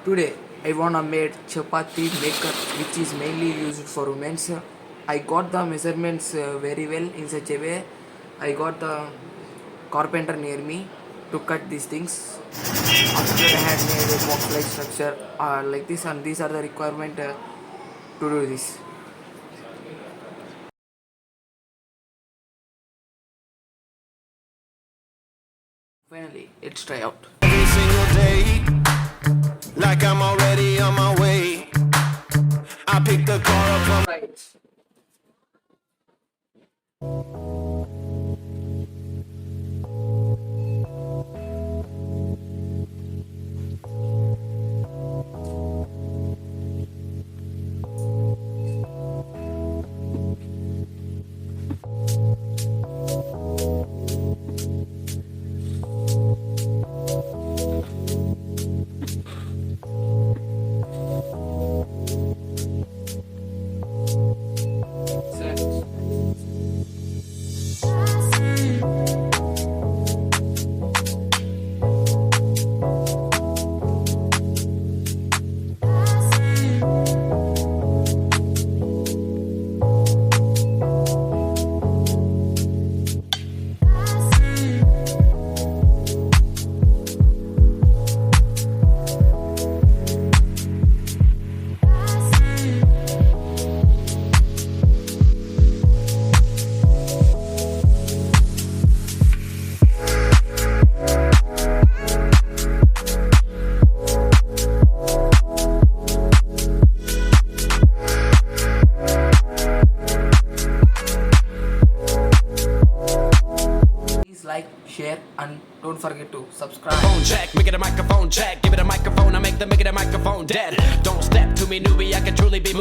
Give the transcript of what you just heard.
Today I wanna make chapati maker which is mainly used for women. I got the measurements very well in such a way. I got the carpenter near me to cut these things. After that I had made a box like structure like this, and these are the requirement to do this. Finally, let's try out. Every single day, like I'm already on my way. I pick the car up from Right. Please like, share, and don't forget to subscribe. phone check, make it a microphone check. Give it a microphone, I make it a microphone dead. Don't step to me, newbie, I can truly be moved.